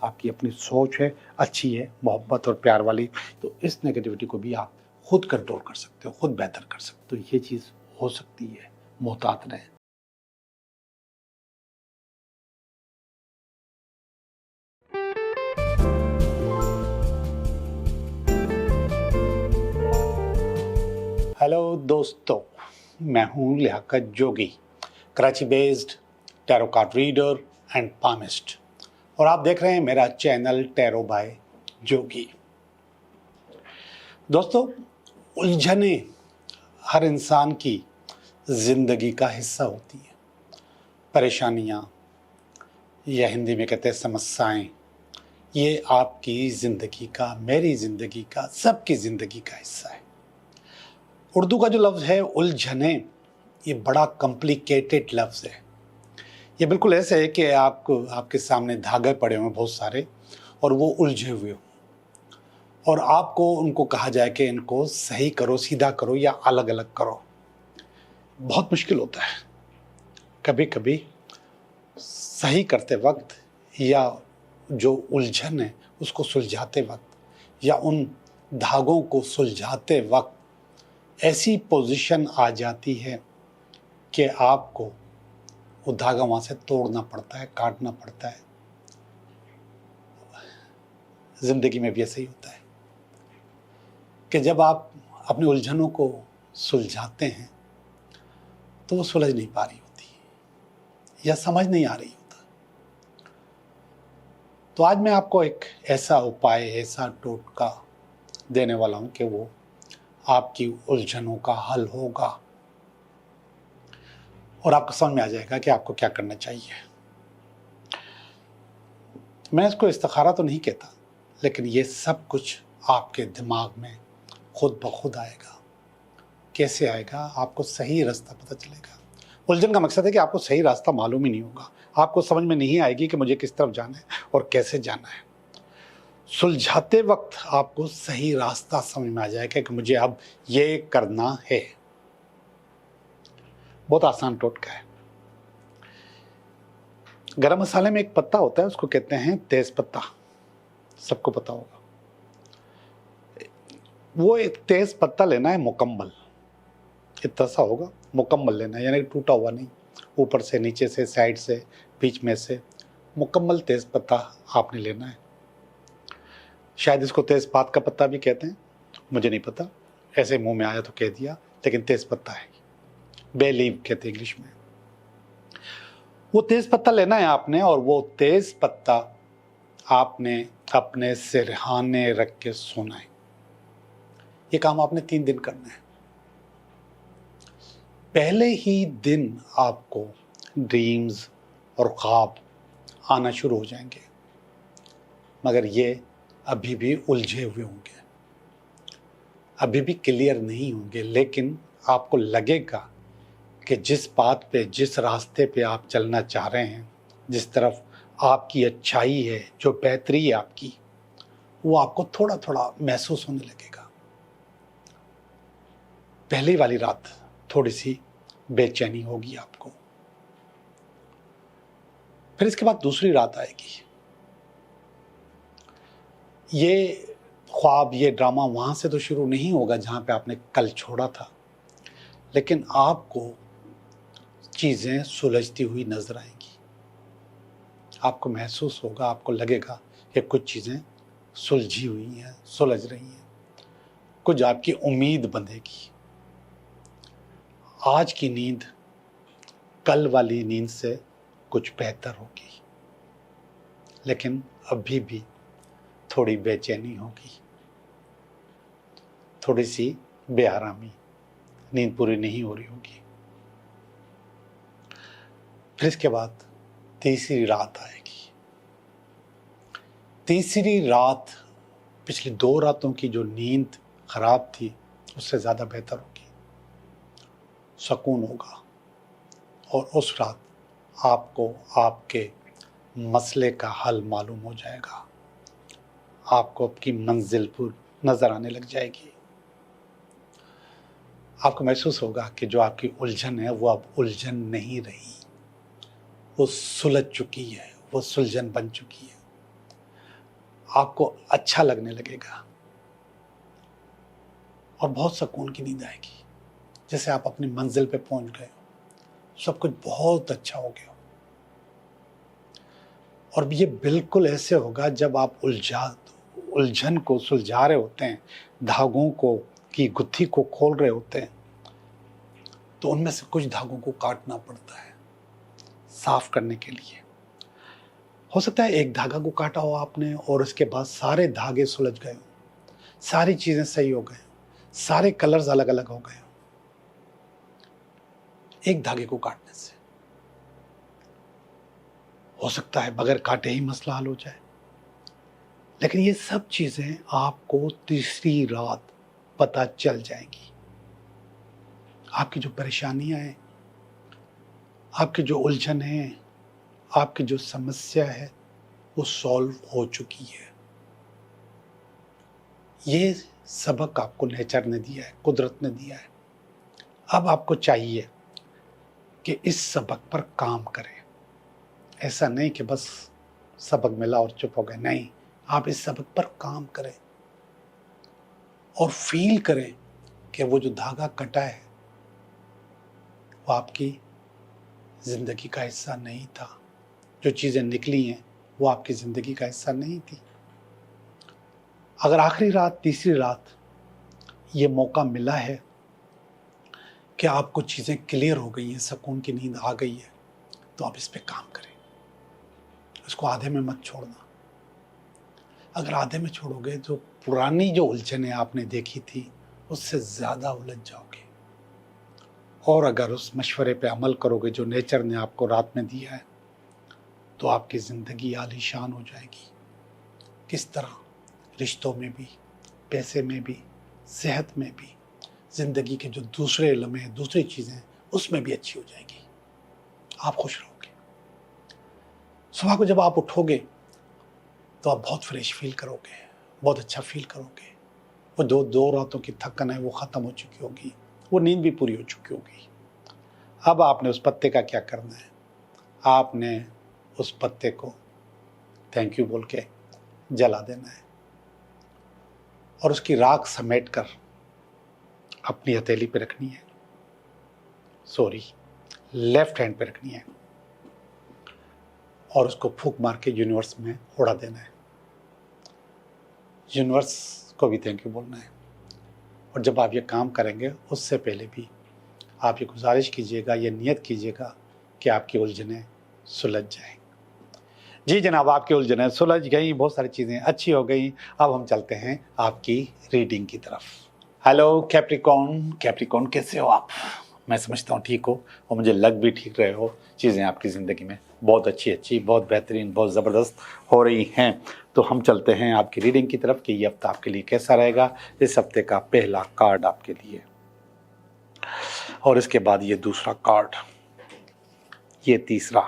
आपकी अपनी सोच है, अच्छी है, मोहब्बत और प्यार वाली, तो इस नेगेटिविटी को भी आप खुद कंट्रोल कर सकते हो, खुद बेहतर कर सकते हो। तो ये चीज़ हो सकती है, मोहतात रहें। हेलो दोस्तों, मैं हूँ Liyaqat Jogi, Karachi based tarot card reader and palmist, और आप देख रहे हैं मेरा चैनल टैरो बाय जोगी। दोस्तों, उलझने हर इंसान की जिंदगी का हिस्सा होती है। परेशानियाँ, या हिंदी में कहते हैं समस्याएं, ये आपकी ज़िंदगी का, मेरी ज़िंदगी का, सबकी ज़िंदगी का हिस्सा है। उर्दू का जो लफ्ज़ है उलझने, ये बड़ा कॉम्प्लिकेटेड लफ्ज़ है। ये बिल्कुल ऐसे है कि आपके सामने धागे पड़े हुए बहुत सारे और वो उलझे हुए हो, और आपको उनको कहा जाए कि इनको सही करो, सीधा करो या अलग अलग करो। बहुत मुश्किल होता है। कभी कभी सही करते वक्त या जो उलझन है उसको सुलझाते वक्त या उन धागों को सुलझाते वक्त ऐसी पोजीशन आ जाती है कि आपको वो धागा वहाँ से तोड़ना पड़ता है, काटना पड़ता है। ज़िंदगी में भी ऐसा ही होता है कि जब आप अपनी उलझनों को सुलझाते हैं तो वो सुलझ नहीं पा रही होती या समझ नहीं आ रही होता। तो आज मैं आपको एक ऐसा उपाय, ऐसा टोटका देने वाला हूँ कि वो आपकी उलझनों का हल होगा और आपको समझ में आ जाएगा कि आपको क्या करना चाहिए। मैं इसको इस्तिखारा तो नहीं कहता, लेकिन ये सब कुछ आपके दिमाग में खुद ब खुद आएगा। कैसे आएगा? आपको सही रास्ता पता चलेगा। उलझन का मकसद है कि आपको सही रास्ता मालूम ही नहीं होगा, आपको समझ में नहीं आएगी कि मुझे किस तरफ जाना है और कैसे जाना है। सुलझाते वक्त आपको सही रास्ता समझ में आ जाएगा कि मुझे अब ये करना है। बहुत आसान टोटका है। गरम मसाले में एक पत्ता होता है, उसको कहते हैं तेज पत्ता, सबको पता होगा। वो एक तेज पत्ता लेना है मुकम्मल, इतना सा होगा, मुकम्मल लेना है, यानी टूटा हुआ नहीं, ऊपर से, नीचे से, साइड से, बीच में से, मुकम्मल तेज पत्ता आपने लेना है। शायद इसको तेजपात का पत्ता भी कहते हैं, मुझे नहीं पता, ऐसे मुंह में आया तो कह दिया, लेकिन तेज पत्ता है, बे लीव कहते हैं इंग्लिश में। वो तेज पत्ता लेना है आपने, और वो तेज पत्ता आपने अपने सिरहाने रख के सोना है। ये काम आपने 3 दिन करना है। पहले ही दिन आपको ड्रीम्स और ख्वाब आना शुरू हो जाएंगे, मगर ये अभी भी उलझे हुए होंगे, अभी भी क्लियर नहीं होंगे, लेकिन आपको लगेगा कि जिस बात पे, जिस रास्ते पे आप चलना चाह रहे हैं, जिस तरफ आपकी अच्छाई है, जो बेहतरी है आपकी, वो आपको थोड़ा थोड़ा महसूस होने लगेगा। पहली वाली रात थोड़ी सी बेचैनी होगी आपको, फिर इसके बाद दूसरी रात आएगी। ये ख्वाब, ये ड्रामा वहाँ से तो शुरू नहीं होगा जहाँ पे आपने कल छोड़ा था, लेकिन आपको चीज़ें सुलझती हुई नजर आएंगी। आपको महसूस होगा, आपको लगेगा कि कुछ चीज़ें सुलझी हुई हैं, सुलझ रही हैं, कुछ आपकी उम्मीद बंधेगी। आज की नींद कल वाली नींद से कुछ बेहतर होगी, लेकिन अभी भी थोड़ी बेचैनी होगी, थोड़ी सी बेआरामी, नींद पूरी नहीं हो रही होगी। फिर इसके बाद तीसरी रात आएगी। तीसरी रात पिछली 2 रातों की जो नींद खराब थी उससे ज़्यादा बेहतर होगी, सुकून होगा, और उस रात आपको आपके मसले का हल मालूम हो जाएगा, आपको आपकी मंजिल पर नजर आने लग जाएगी। आपको महसूस होगा कि जो आपकी उलझन है वो अब उलझन नहीं रही, वो सुलझ चुकी है, वो सुलझन बन चुकी है। आपको अच्छा लगने लगेगा और बहुत सुकून की नींद आएगी, जैसे आप अपनी मंजिल पे पहुंच गए हो, सब कुछ बहुत अच्छा हो गया हो। और ये बिल्कुल ऐसे होगा जब आप उलझन को सुलझा रहे होते हैं, धागों को की गुत्थी को खोल रहे होते हैं, तो उनमें से कुछ धागों को काटना पड़ता है साफ करने के लिए। हो सकता है एक धागा को काटा हो आपने और उसके बाद सारे धागे सुलझ गए हो, सारी चीजें सही हो गए, सारे कलर्स अलग अलग हो गए, एक धागे को काटने से। हो सकता है बगैर काटे ही मसला हल हो जाए, लेकिन ये सब चीजें आपको तीसरी रात पता चल जाएंगी। आपकी जो परेशानियां हैं, आपकी जो उलझन है, आपकी जो समस्या है, वो सॉल्व हो चुकी है। ये सबक आपको नेचर ने दिया है, कुदरत ने दिया है। अब आपको चाहिए कि इस सबक पर काम करें। ऐसा नहीं कि बस सबक मिला और चुप हो गए, नहीं, आप इस सबक पर काम करें और फील करें कि वो जो धागा कटा है वो आपकी जिंदगी का हिस्सा नहीं था। जो चीजें निकली हैं वो आपकी जिंदगी का हिस्सा नहीं थी। अगर आखिरी रात, तीसरी रात ये मौका मिला है कि आपको चीजें क्लियर हो गई हैं, सुकून की नींद आ गई है, तो आप इस पे काम करें। इसको आधे में मत छोड़ना। अगर आधे में छोड़ोगे तो पुरानी जो उलझनें आपने देखी थी उससे ज्यादा उलझ जाओगे। और अगर उस मशवरे पे अमल करोगे जो नेचर ने आपको रात में दिया है, तो आपकी जिंदगी आलीशान हो जाएगी। किस तरह? रिश्तों में भी, पैसे में भी, सेहत में भी, जिंदगी के जो दूसरे लम्हे, दूसरी चीजें, उसमें भी अच्छी हो जाएगी। आप खुश रहोगे। सुबह को जब आप उठोगे तो आप बहुत फ्रेश फील करोगे, बहुत अच्छा फील करोगे। वो दो रातों की थकन है वो खत्म हो चुकी होगी, वो नींद भी पूरी हो चुकी होगी। अब आपने उस पत्ते का क्या करना है? आपने उस पत्ते को थैंक यू बोल के जला देना है और उसकी राख समेट कर अपनी हथेली पे रखनी है, सॉरी लेफ्ट हैंड पे रखनी है, और उसको फूंक मार के यूनिवर्स में उड़ा देना है। यूनिवर्स को भी थैंक यू बोलना है। और जब आप ये काम करेंगे उससे पहले भी आप ये गुजारिश कीजिएगा, ये नियत कीजिएगा कि आपकी उलझनें सुलझ जाएं। जी जनाब, आपकी उलझनें सुलझ गई, बहुत सारी चीज़ें अच्छी हो गई। अब हम चलते हैं आपकी रीडिंग की तरफ। हेलो कैप्रिकॉर्न, कैसे हो आप? मैं समझता हूँ ठीक हो और मुझे लग भी ठीक रहे हो। चीज़ें आपकी ज़िंदगी में बहुत अच्छी, बहुत बेहतरीन, बहुत ज़बरदस्त हो रही हैं। तो हम चलते हैं आपकी रीडिंग की तरफ कि ये हफ्ता आपके लिए कैसा रहेगा। इस हफ्ते का पहला कार्ड आपके लिए, और इसके बाद ये दूसरा कार्ड, ये तीसरा,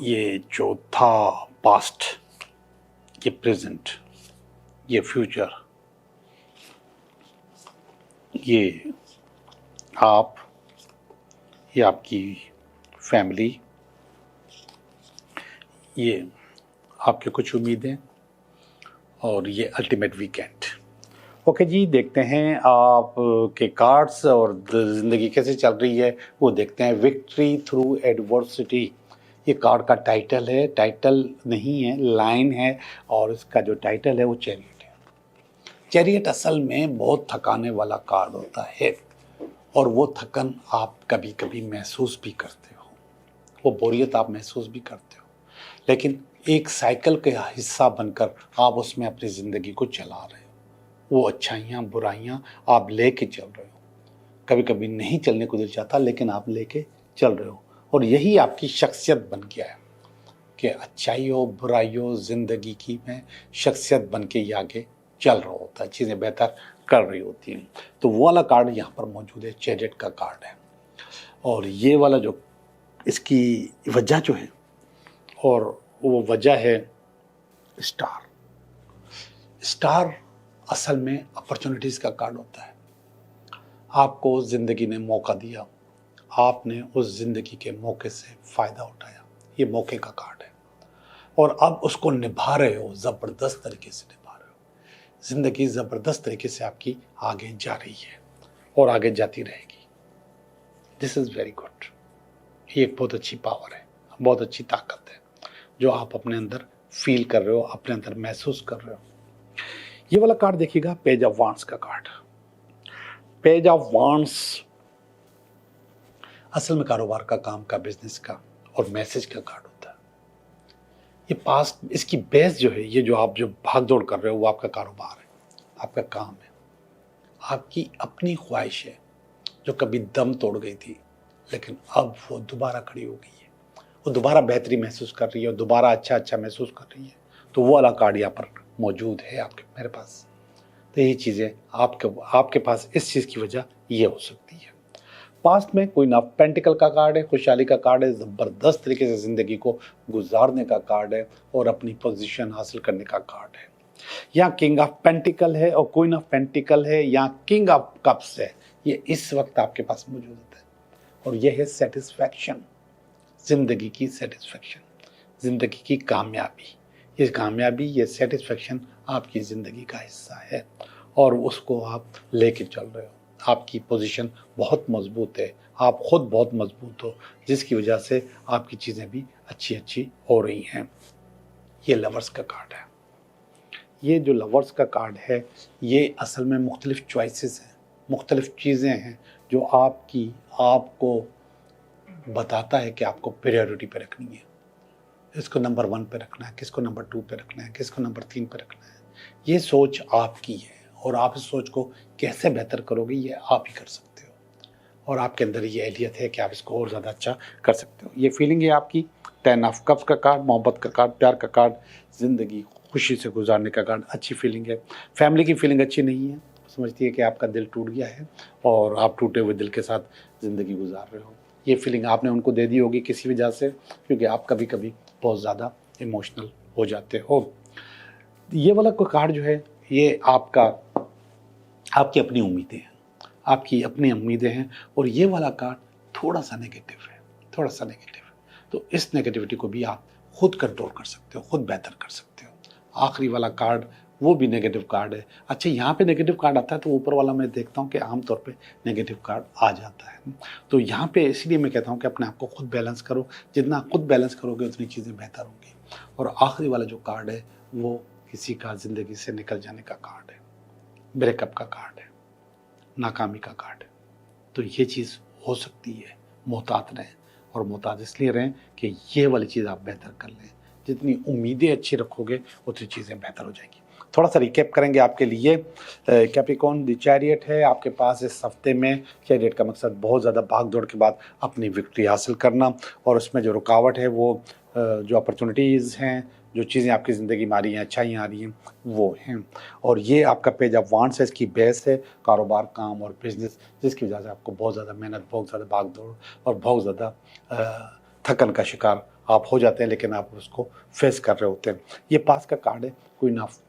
ये चौथा पास्ट, ये प्रेजेंट, ये फ्यूचर, ये आप, ये आपकी फैमिली, ये आपके कुछ उम्मीदें, और ये अल्टीमेट वीकेंड। ओके जी, देखते हैं आप के कार्ड्स और ज़िंदगी कैसे चल रही है वो देखते हैं। विक्ट्री थ्रू एडवर्सिटी, ये कार्ड का टाइटल है, टाइटल नहीं है, लाइन है, और इसका जो टाइटल है वो चैरियट है। चैरियट असल में बहुत थकाने वाला कार्ड होता है, और वो थकन आप कभी कभी महसूस भी करते हो, वो बोरियत आप महसूस भी करते हो, लेकिन एक साइकिल का हिस्सा बनकर आप उसमें अपनी ज़िंदगी को चला रहे हो। वो अच्छाइयाँ बुराइयाँ आप लेके चल रहे हो। कभी कभी नहीं चलने को दिल चाहता, लेकिन आप लेके चल रहे हो, और यही आपकी शख्सियत बन गया है कि अच्छाई हो बुराई हो, ज़िंदगी की में शख्सियत बन के ये आगे चल रहा होता है, चीज़ें बेहतर कर रही होती हैं। तो वो वाला कार्ड यहाँ पर मौजूद है, चैरियट का कार्ड है। और ये वाला जो इसकी वजह जो है, और वो वजह है स्टार। स्टार असल में अपॉर्चुनिटीज़ का कार्ड होता है। आपको ज़िंदगी ने मौका दिया, आपने उस ज़िंदगी के मौके से फ़ायदा उठाया, ये मौके का कार्ड है। और अब उसको निभा रहे हो, ज़बरदस्त तरीके से निभा रहे हो। ज़िंदगी ज़बरदस्त तरीके से आपकी आगे जा रही है और आगे जाती रहेगी। This is very good. ये एक बहुत अच्छी पावर है, बहुत अच्छी ताकत है जो आप अपने अंदर फील कर रहे हो, अपने अंदर महसूस कर रहे हो। ये वाला कार्ड देखिएगा, पेज ऑफ वांड्स का कार्ड। पेज ऑफ वांड्स असल में कारोबार का, काम का, बिजनेस का और मैसेज का कार्ड होता है। ये पास्ट, इसकी बेस जो है, ये जो आप जो भाग दौड़ कर रहे हो वो आपका कारोबार है, आपका काम है, आपकी अपनी ख्वाहिश है जो कभी दम तोड़ गई थी लेकिन अब वो दोबारा खड़ी हो गई है, वो दोबारा बेहतरी महसूस कर रही है और दोबारा अच्छा महसूस कर रही है। तो वो वाला कार्ड यहाँ पर मौजूद है आपके, मेरे पास। तो यही चीज़ें आपके पास इस चीज़ की वजह ये हो सकती है। पास्ट में क्वीन ऑफ पेंटिकल का कार्ड है, खुशहाली का कार्ड है, ज़बरदस्त तरीके से ज़िंदगी को गुजारने का कार्ड है और अपनी पोजीशन हासिल करने का कार्ड है। यहाँ किंग ऑफ पेंटिकल है और क्वीन ऑफ पेंटिकल है, यहाँ किंग ऑफ कप्स है। ये इस वक्त आपके पास मौजूद है और यह है सेटिस्फैक्शन, ज़िंदगी की सेटिस्फैक्शन, ज़िंदगी की कामयाबी। ये कामयाबी, ये सेटिस्फैक्शन आपकी ज़िंदगी का हिस्सा है और उसको आप लेके चल रहे हो। आपकी पोजीशन बहुत मजबूत है, आप खुद बहुत मजबूत हो, जिसकी वजह से आपकी चीज़ें भी अच्छी हो रही हैं। ये लवर्स का कार्ड है। ये जो लवर्स का कार्ड है, ये असल में मुख्तलिफ चॉइसेस हैं, मुख्तलिफ चीज़ें हैं जो आपको बताता है कि आपको प्रायोरिटी पे रखनी है। इसको नंबर 1 पे रखना है, किसको नंबर 2 पे रखना है, किसको नंबर 3 पे रखना है। ये सोच आपकी है और आप इस सोच को कैसे बेहतर करोगे ये आप ही कर सकते हो और आपके अंदर ये एहलियत है कि आप इसको और ज़्यादा अच्छा कर सकते हो। ये फीलिंग है आपकी। 10 ऑफ कप्स का कार्ड, मोहब्बत का कार्ड, प्यार का कार्ड, ज़िंदगी खुशी से गुजारने का कार्ड, अच्छी फीलिंग है। फैमिली की फीलिंग अच्छी नहीं है, समझती है कि आपका दिल टूट गया है और आप टूटे हुए दिल के साथ ज़िंदगी गुजार रहे हो। ये फीलिंग आपने उनको दे दी होगी किसी वजह से, क्योंकि आप कभी कभी बहुत ज़्यादा इमोशनल हो जाते हो। ये वाला कार्ड जो है, ये आपकी अपनी उम्मीदें हैं, आपकी अपनी उम्मीदें हैं और ये वाला कार्ड थोड़ा सा नेगेटिव है, थोड़ा सा नेगेटिव है। तो इस नेगेटिविटी को भी आप खुद कंट्रोल कर सकते हो, खुद बेहतर कर सकते हो। आखिरी वाला कार्ड वो भी नेगेटिव कार्ड है। अच्छा, यहाँ पे नेगेटिव कार्ड आता है तो ऊपर वाला मैं देखता हूँ कि आमतौर पे नेगेटिव कार्ड आ जाता है। तो यहाँ पे इसलिए मैं कहता हूँ कि अपने आप को खुद बैलेंस करो, जितना खुद बैलेंस करोगे उतनी चीज़ें बेहतर होंगी। और आखिरी वाला जो कार्ड है वो किसी का ज़िंदगी से निकल जाने का कार्ड है, ब्रेकअप का कार्ड है, नाकामी का कार्ड है। तो ये चीज़ हो सकती है, मोहतात रहें और मोहतात इसलिए रहें कि ये वाली चीज़ आप बेहतर कर लें। जितनी उम्मीदें अच्छी रखोगे उतनी चीज़ें बेहतर हो जाएंगी। थोड़ा सा रिकैप करेंगे आपके लिए। कैप्रिकॉर्न द चैरियट है आपके पास इस हफ्ते में। चैरियट का मकसद बहुत ज़्यादा भाग दौड़ के बाद अपनी विक्ट्री हासिल करना और उसमें जो रुकावट है वो जो अपॉर्चुनिटीज़ हैं, जो चीज़ें आपकी ज़िंदगी में आ रही हैं, अच्छाइयाँ आ रही हैं, वो हैं। और ये आपका पेज ऑफ वांड्स है, इसकी बेस है कारोबार, काम और बिजनेस, जिसकी वजह से आपको बहुत ज़्यादा मेहनत, बहुत ज़्यादा भाग दौड़ और बहुत ज़्यादा थकन का शिकार आप हो जाते हैं, लेकिन आप उसको फेस कर रहे होते हैं। ये पास का कार्ड है, क्वीन ऑफ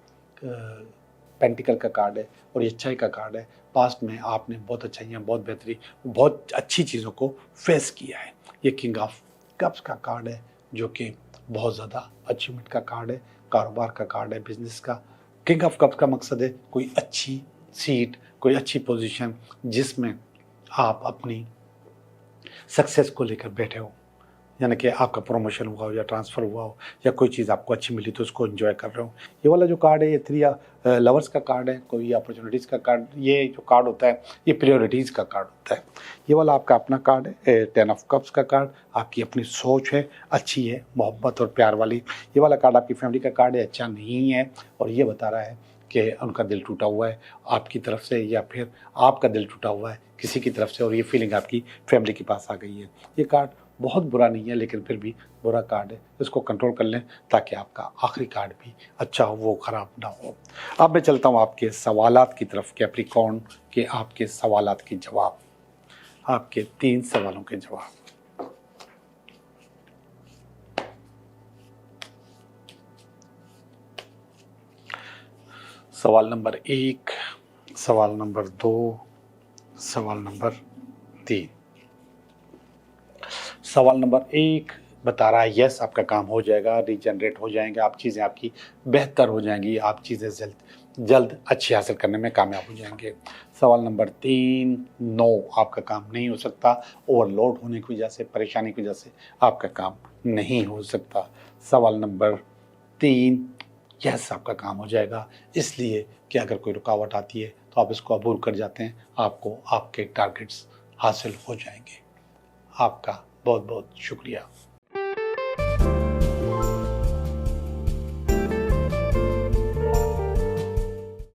पेंटिकल का कार्ड है और ये अच्छाई का कार्ड है। पास्ट में आपने बहुत अच्छाइयाँ, बहुत बेहतरी, बहुत अच्छी चीज़ों को फेस किया है। ये किंग ऑफ कप्स का कार्ड है जो कि बहुत ज़्यादा अचीवमेंट का कार्ड है, कारोबार का कार्ड है, बिजनेस का। किंग ऑफ कप्स का मकसद है कोई अच्छी सीट, कोई अच्छी पोजीशन जिसमें आप अपनी सक्सेस को लेकर बैठे हो, यानी कि आपका प्रमोशन हुआ हो या ट्रांसफ़र हुआ हो या कोई चीज़ आपको अच्छी मिली तो उसको एंजॉय कर रहे हो। ये वाला जो कार्ड है ये 3 लवर्स का कार्ड है, कोई अपॉर्चुनिटीज़ का कार्ड। ये जो कार्ड होता है ये प्रायोरिटीज़ का कार्ड होता है। ये वाला आपका अपना कार्ड है, 10 ऑफ कप्स का कार्ड, आपकी अपनी सोच है, अच्छी है, मोहब्बत और प्यार वाली। ये वाला कार्ड आपकी फैमिली का कार्ड है, अच्छा नहीं है और ये बता रहा है कि उनका दिल टूटा हुआ है आपकी तरफ से या फिर आपका दिल टूटा हुआ है किसी की तरफ से और ये फीलिंग आपकी फैमिली के पास आ गई है। ये कार्ड बहुत बुरा नहीं है लेकिन फिर भी बुरा कार्ड है, इसको कंट्रोल कर लें ताकि आपका आखिरी कार्ड भी अच्छा हो, वो ख़राब ना हो। अब मैं चलता हूँ आपके सवालात की तरफ। कैप्रिकॉर्न के आपके सवालात के जवाब, आपके 3 सवालों के जवाब। सवाल नंबर 1, सवाल नंबर 2, सवाल नंबर 3। सवाल नंबर 1, बता रहा है यस आपका काम हो जाएगा, रीजनरेट हो जाएंगे, आप चीज़ें आपकी बेहतर हो जाएंगी, आप चीज़ें जल्द अच्छी हासिल करने में कामयाब हो जाएंगे। सवाल नंबर 3, नो आपका काम नहीं हो सकता, ओवरलोड होने की वजह से, परेशानी की वजह से आपका काम नहीं हो सकता। सवाल नंबर 3, यस आपका काम हो जाएगा, इसलिए कि अगर कोई रुकावट आती है तो आप इसको अबूर कर जाते हैं, आपको आपके टारगेट्स हासिल हो जाएंगे। आपका बहुत बहुत शुक्रिया।